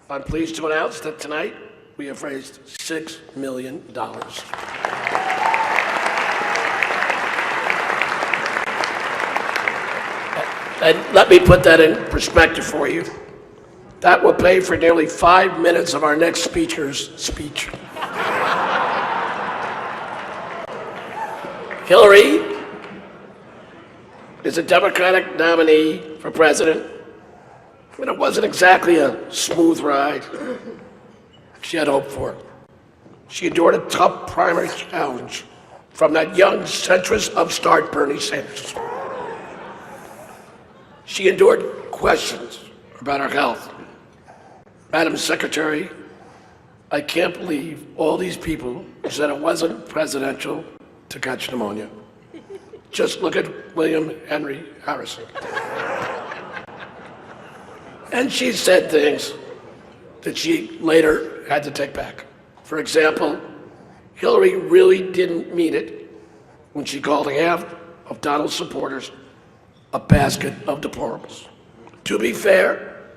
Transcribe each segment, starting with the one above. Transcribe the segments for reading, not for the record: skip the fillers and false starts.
I'm pleased to announce that tonight we have raised $6 million. And let me put that in perspective for you. That will pay for nearly 5 minutes of our next speaker's speech. Hillary is a Democratic nominee for president, and it wasn't exactly a smooth ride she had hoped for. She endured a tough primary challenge from that young centrist upstart Bernie Sanders. She endured questions about her health. Madam Secretary, I can't believe all these people said it wasn't presidential to catch pneumonia. Just look at William Henry Harrison. And she said things that she later had to take back. For example, Hillary really didn't mean it when she called half of Donald's supporters a basket of deplorables. To be fair,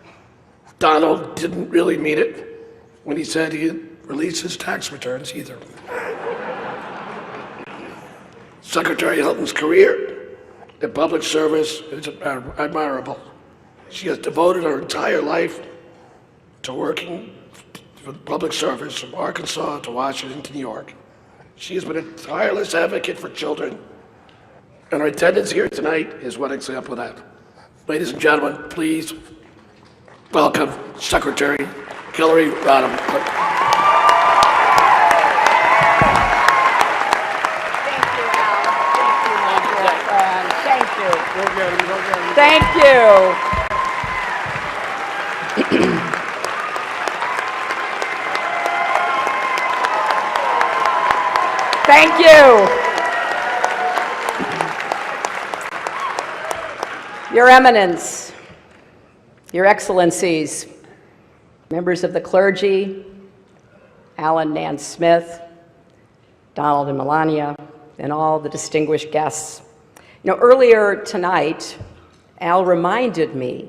Donald didn't really mean it when he said he'd release his tax returns either. Secretary Hilton's career in public service is admirable. She has devoted her entire life to working for public service from Arkansas to Washington to New York. She has been a tireless advocate for children, and her attendance here tonight is one example of that. Ladies and gentlemen, please welcome Secretary Hillary Rodham. Thank you. Thank you. Your Eminence, Your Excellencies, members of the clergy, Alan Nance Smith, Donald and Melania, and all the distinguished guests. You know, earlier tonight, Al reminded me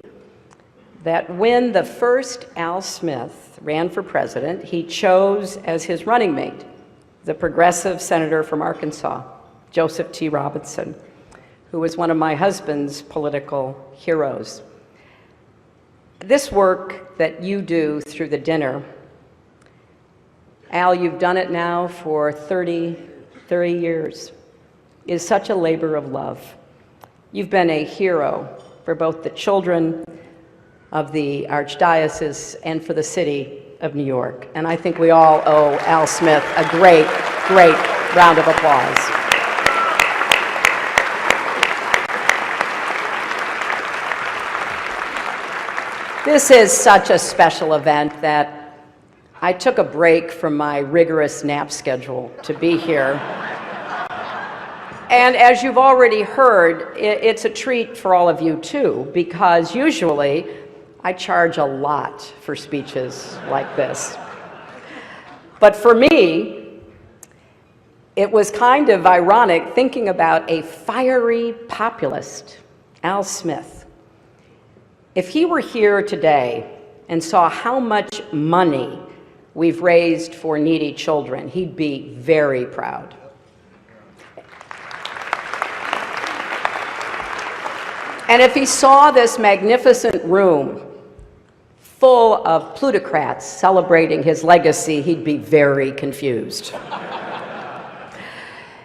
that when the first Al Smith ran for president, he chose as his running mate the progressive senator from Arkansas, Joseph T. Robinson, who was one of my husband's political heroes. This work that you do through the dinner, Al, you've done it now for 30 years, is such a labor of love. You've been a hero for both the children of the Archdiocese and for the city of New York. And I think we all owe Al Smith a great, great round of applause. This is such a special event that I took a break from my rigorous nap schedule to be here. And as you've already heard, it's a treat for all of you too, because usually I charge a lot for speeches like this. But for me, it was kind of ironic thinking about a fiery populist, Al Smith. If he were here today and saw how much money we've raised for needy children, he'd be very proud. And if he saw this magnificent room full of plutocrats celebrating his legacy, he'd be very confused.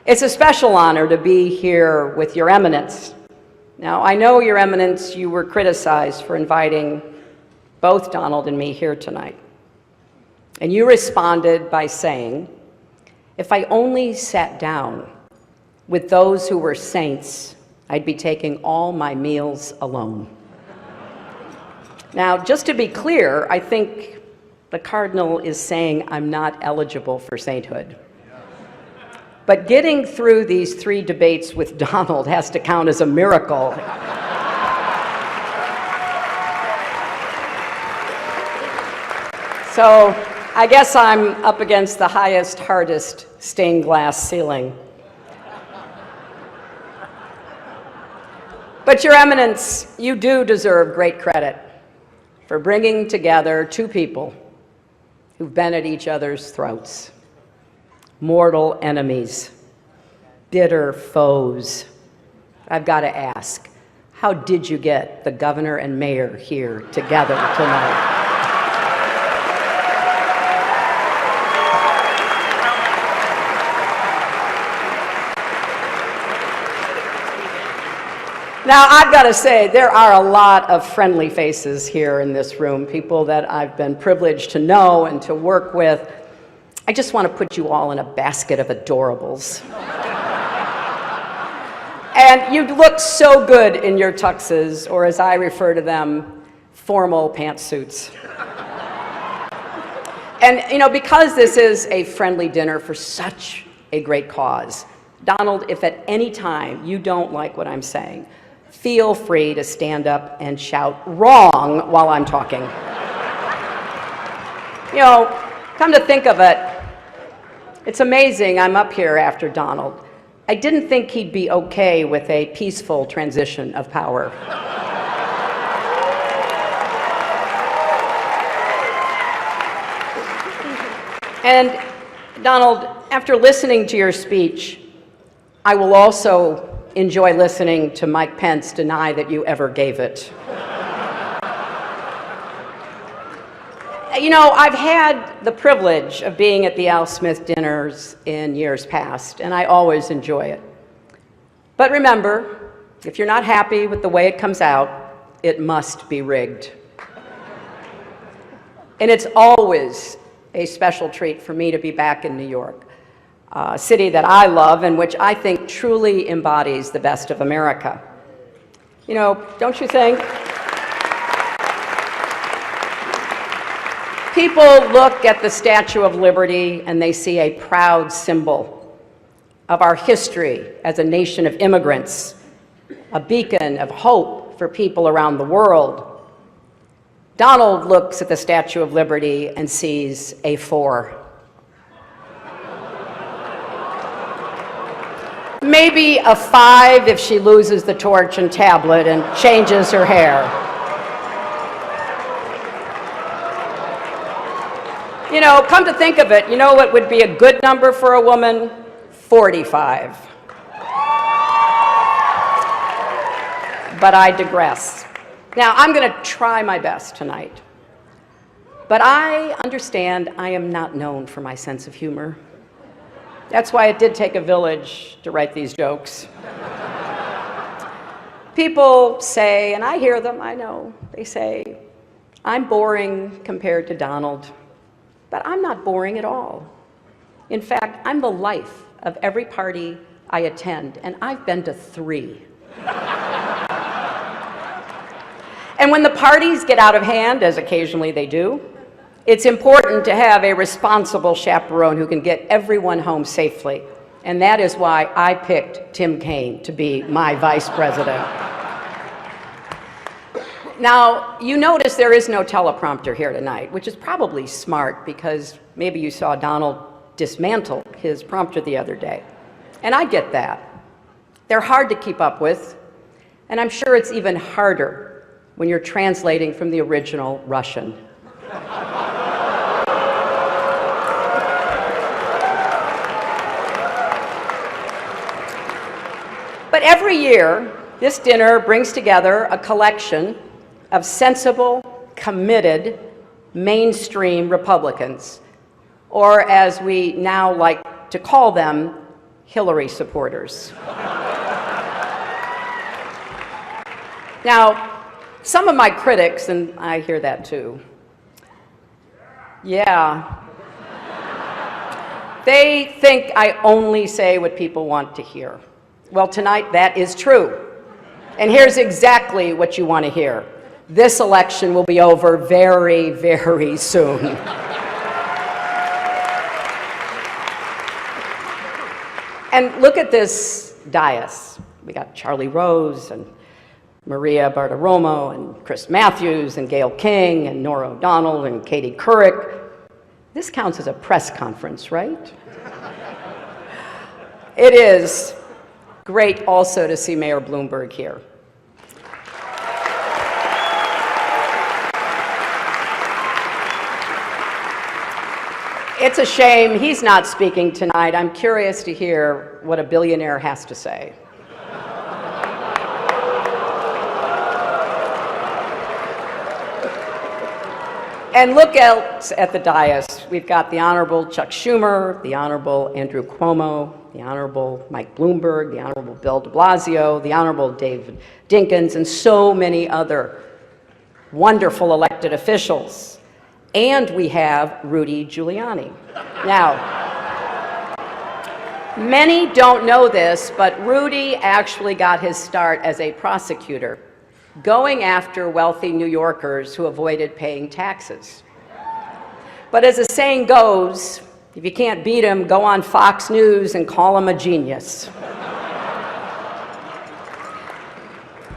It's a special honor to be here with Your Eminence. Now, I know, Your Eminence, you were criticized for inviting both Donald and me here tonight. And you responded by saying, if I only sat down with those who were saints, I'd be taking all my meals alone. Now, just to be clear, I think the Cardinal is saying I'm not eligible for sainthood. But getting through these 3 debates with Donald has to count as a miracle. So I guess I'm up against the highest, hardest stained glass ceiling. But Your Eminence, you do deserve great credit. for bringing together two people who've been at each other's throats, mortal enemies, bitter foes. I've got to ask, how did you get the governor and mayor here together tonight? Now, I've got to say, there are a lot of friendly faces here in this room, people that I've been privileged to know and to work with. I just want to put you all in a basket of adorables. And you look so good in your tuxes, or as I refer to them, formal pantsuits. And, you know, because this is a friendly dinner for such a great cause, Donald, if at any time you don't like what I'm saying, feel free to stand up and shout "wrong" while I'm talking. You know, come to think of it, it's amazing I'm up here after Donald. I didn't think he'd be okay with a peaceful transition of power. And Donald, after listening to your speech, I will also enjoy listening to Mike Pence deny that you ever gave it. You know, I've had the privilege of being at the Al Smith dinners in years past, and I always enjoy it. But remember, if you're not happy with the way it comes out, it must be rigged. And it's always a special treat for me to be back in New York, a city that I love and which I think truly embodies the best of America. You know, don't you think? People look at the Statue of Liberty and they see a proud symbol of our history as a nation of immigrants, a beacon of hope for people around the world. Donald looks at the Statue of Liberty and sees a 4. Maybe a 5 if she loses the torch and tablet and changes her hair. You know, come to think of it, you know what would be a good number for a woman? 45. But I digress. Now, I'm going to try my best tonight. But I understand I am not known for my sense of humor. That's why it did take a village to write these jokes. People say, and I hear them, I know, they say, I'm boring compared to Donald. But I'm not boring at all. In fact, I'm the life of every party I attend, and I've been to 3. And when the parties get out of hand, as occasionally they do, it's important to have a responsible chaperone who can get everyone home safely. And that is why I picked Tim Kaine to be my vice president. Now, you notice there is no teleprompter here tonight, which is probably smart because maybe you saw Donald dismantle his prompter the other day. And I get that. They're hard to keep up with, and I'm sure it's even harder when you're translating from the original Russian. But every year, this dinner brings together a collection of sensible, committed, mainstream Republicans, or as we now like to call them, Hillary supporters. Now, some of my critics, and I hear that too, yeah, they think I only say what people want to hear. Well, tonight that is true. And here's exactly what you want to hear. This election will be over very, very soon. And look at this dais. We got Charlie Rose and Maria Bartiromo and Chris Matthews and Gayle King and Norah O'Donnell and Katie Couric. This counts as a press conference, right? It is great also to see Mayor Bloomberg here. It's a shame he's not speaking tonight. I'm curious to hear what a billionaire has to say. And look else at the dais. We've got the Honorable Chuck Schumer, the Honorable Andrew Cuomo, the Honorable Mike Bloomberg, the Honorable Bill de Blasio, the Honorable David Dinkins, and so many other wonderful elected officials. And we have Rudy Giuliani. Now, many don't know this, but Rudy actually got his start as a prosecutor, going after wealthy New Yorkers who avoided paying taxes. But as the saying goes, if you can't beat him, go on Fox News and call him a genius.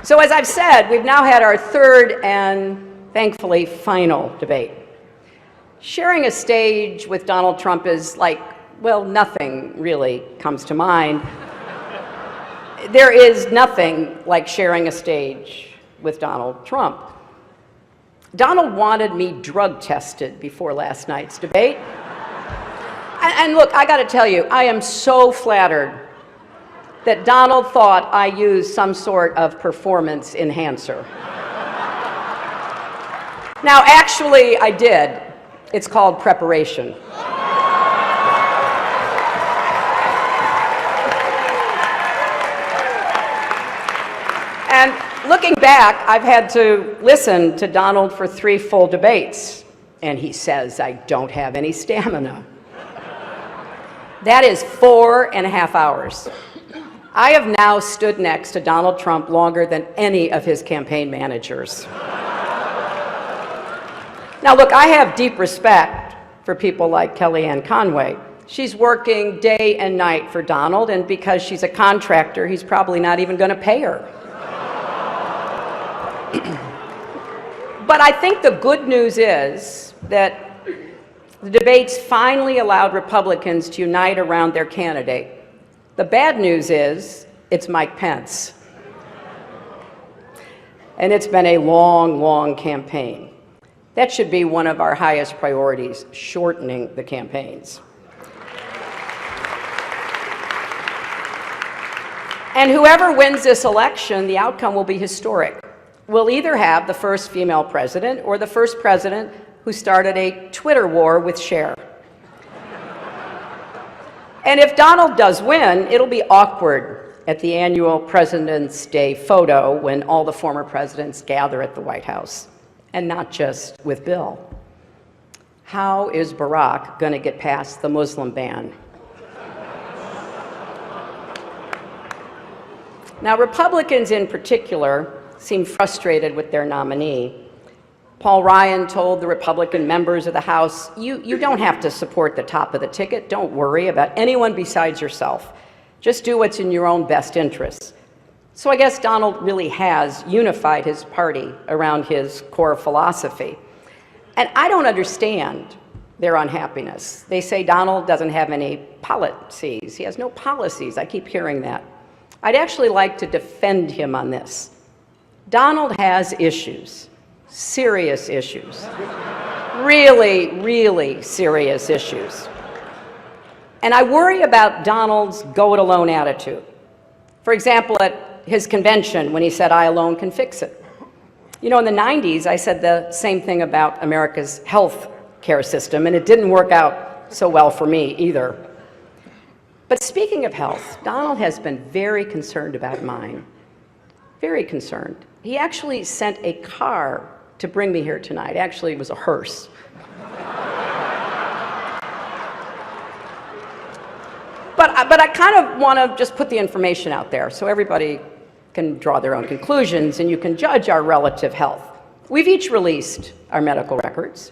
So as I've said, we've now had our third and thankfully final debate. Sharing a stage with Donald Trump is like, well, nothing really comes to mind. There is nothing like sharing a stage with Donald Trump. Donald wanted me drug tested before last night's debate. And look, I gotta tell you, I am so flattered that Donald thought I used some sort of performance enhancer. Now, actually, I did. It's called preparation. And looking back, I've had to listen to Donald for 3 full debates, and he says I don't have any stamina. That is 4.5 hours. I have now stood next to Donald Trump longer than any of his campaign managers. Now look, I have deep respect for people like Kellyanne Conway. She's working day and night for Donald, and because she's a contractor, he's probably not even going to pay her. But I think the good news is that the debates finally allowed Republicans to unite around their candidate. The bad news is it's Mike Pence. And it's been a long, long campaign. That should be one of our highest priorities, shortening the campaigns. And whoever wins this election, the outcome will be historic. We'll either have the first female president or the first president who started a Twitter war with Cher. And if Donald does win, it'll be awkward at the annual President's Day photo when all the former presidents gather at the White House, and not just with Bill. How is Barack going to get past the Muslim ban? Now, Republicans in particular seem frustrated with their nominee. Paul Ryan told the Republican members of the House, you don't have to support the top of the ticket. Don't worry about anyone besides yourself. Just do what's in your own best interests. So I guess Donald really has unified his party around his core philosophy. And I don't understand their unhappiness. They say Donald doesn't have any policies. He has no policies. I keep hearing that. I'd actually like to defend him on this. Donald has issues, serious issues, really, really serious issues. And I worry about Donald's go-it-alone attitude. For example, at his convention when he said, "I alone can fix it." You know, in the 90s, I said the same thing about America's health care system, and it didn't work out so well for me either. But speaking of health, Donald has been very concerned about mine, very concerned. He actually sent a car to bring me here tonight. Actually, it was a hearse. But I kind of want to just put the information out there so everybody can draw their own conclusions and you can judge our relative health. We've each released our medical records.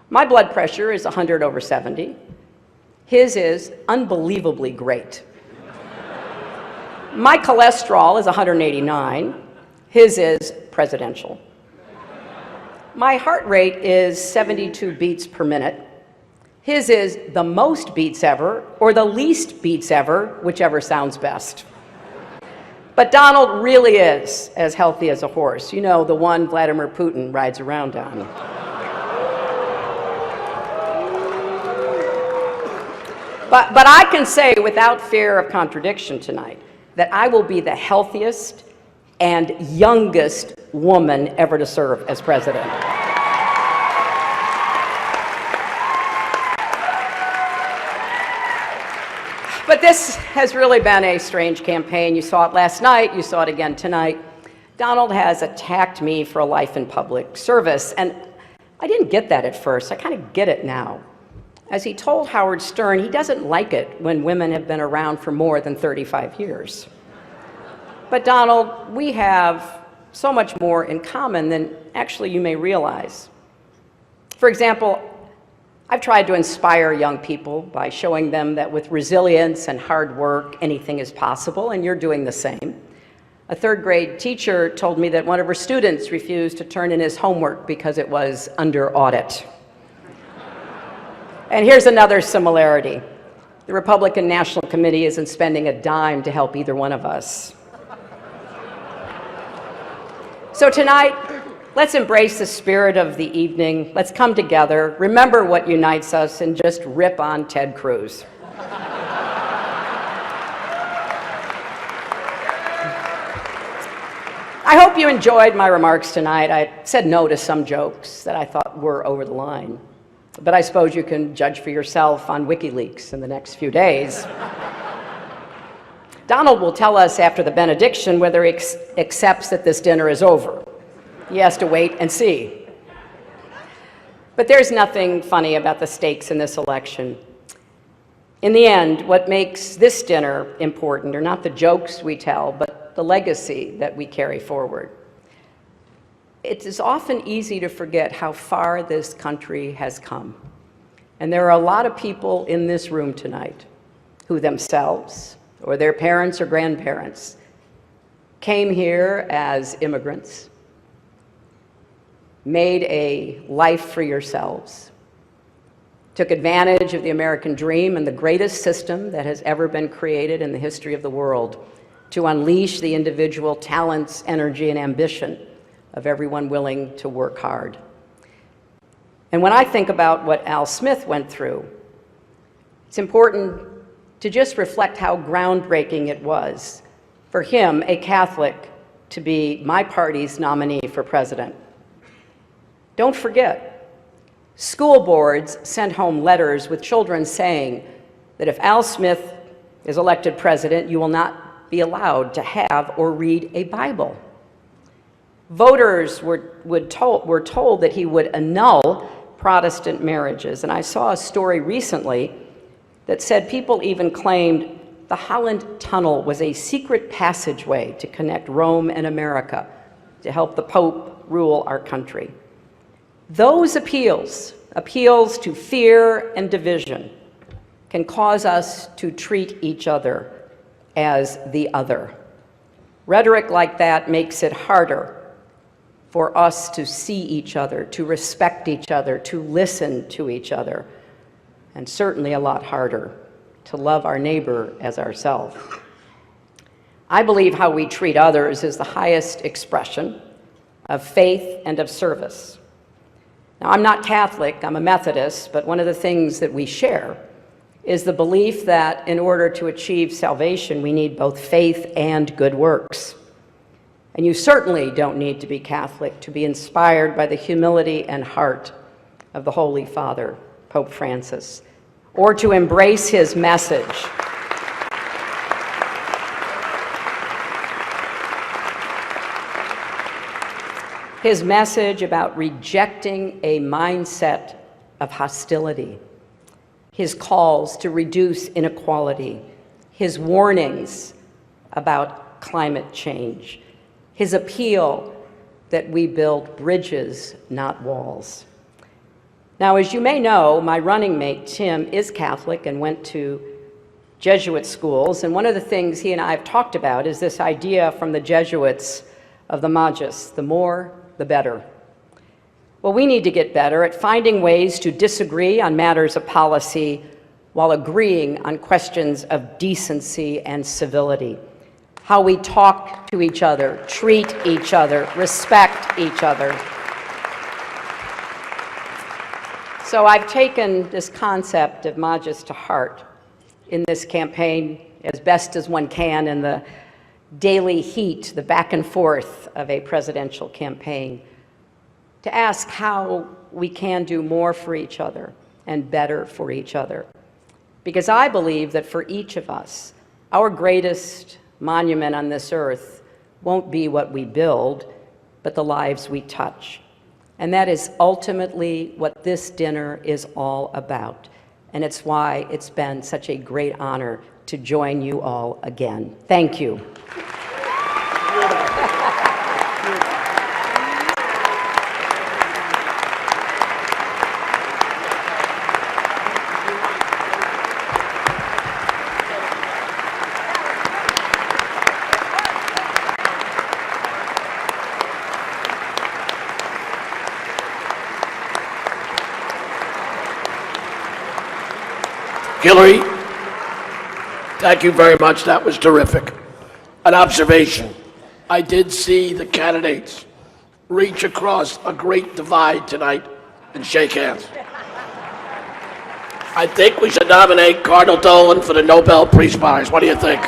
My blood pressure is 100/70. His is unbelievably great. My cholesterol is 189. His is presidential. My heart rate is 72 beats per minute. His is the most beats ever, or the least beats ever, whichever sounds best. But Donald really is as healthy as a horse. You know, the one Vladimir Putin rides around on. But I can say without fear of contradiction tonight that I will be the healthiest and youngest woman ever to serve as president. But this has really been a strange campaign. You saw it last night, you saw it again tonight. Donald has attacked me for a life in public service, and I didn't get that at first. I kind of get it now. As he told Howard Stern, he doesn't like it when women have been around for more than 35 years. But Donald, we have so much more in common than actually you may realize. For example, I've tried to inspire young people by showing them that with resilience and hard work, anything is possible, and you're doing the same. A third grade teacher told me that one of her students refused to turn in his homework because it was under audit. And here's another similarity. The Republican National Committee isn't spending a dime to help either one of us. So tonight, let's embrace the spirit of the evening. Let's come together, remember what unites us, and just rip on Ted Cruz. I hope you enjoyed my remarks tonight. I said no to some jokes that I thought were over the line. But I suppose you can judge for yourself on WikiLeaks in the next few days. Donald will tell us after the benediction whether he accepts that this dinner is over. He has to wait and see. But there's nothing funny about the stakes in this election. In the end, what makes this dinner important are not the jokes we tell, but the legacy that we carry forward. It is often easy to forget how far this country has come. And there are a lot of people in this room tonight who themselves, or their parents or grandparents, came here as immigrants, made a life for yourselves, took advantage of the American dream and the greatest system that has ever been created in the history of the world to unleash the individual talents, energy, and ambition of everyone willing to work hard. And when I think about what Al Smith went through, it's important to just reflect how groundbreaking it was for him, a Catholic, to be my party's nominee for president. Don't forget, school boards sent home letters with children saying that if Al Smith is elected president, you will not be allowed to have or read a Bible. Voters were told that he would annul Protestant marriages. And I saw a story recently that said people even claimed the Holland Tunnel was a secret passageway to connect Rome and America to help the Pope rule our country. Those appeals to fear and division, can cause us to treat each other as the other. Rhetoric like that makes it harder for us to see each other, to respect each other, to listen to each other, and certainly a lot harder to love our neighbor as ourselves. I believe how we treat others is the highest expression of faith and of service. Now, I'm not Catholic, I'm a Methodist, but one of the things that we share is the belief that in order to achieve salvation, we need both faith and good works. And you certainly don't need to be Catholic to be inspired by the humility and heart of the Holy Father, Pope Francis, or to embrace his message. His message about rejecting a mindset of hostility, his calls to reduce inequality, his warnings about climate change, his appeal that we build bridges, not walls. Now, as you may know, my running mate, Tim, is Catholic and went to Jesuit schools, and one of the things he and I have talked about is this idea from the Jesuits of the Magus, the more, the better. Well, we need to get better at finding ways to disagree on matters of policy while agreeing on questions of decency and civility. How we talk to each other, treat each other, respect each other. So I've taken this concept of Magus to heart, in this campaign as best as one can in the daily heat, the back and forth of a presidential campaign, to ask how we can do more for each other and better for each other. Because I believe that for each of us, our greatest monument on this earth won't be what we build, but the lives we touch. And that is ultimately what this dinner is all about. And it's why it's been such a great honor to join you all again. Thank you. Hillary, thank you very much. That was terrific. An observation. I did see the candidates reach across a great divide tonight and shake hands. I think we should nominate Cardinal Dolan for the Nobel Peace Prize. What do you think?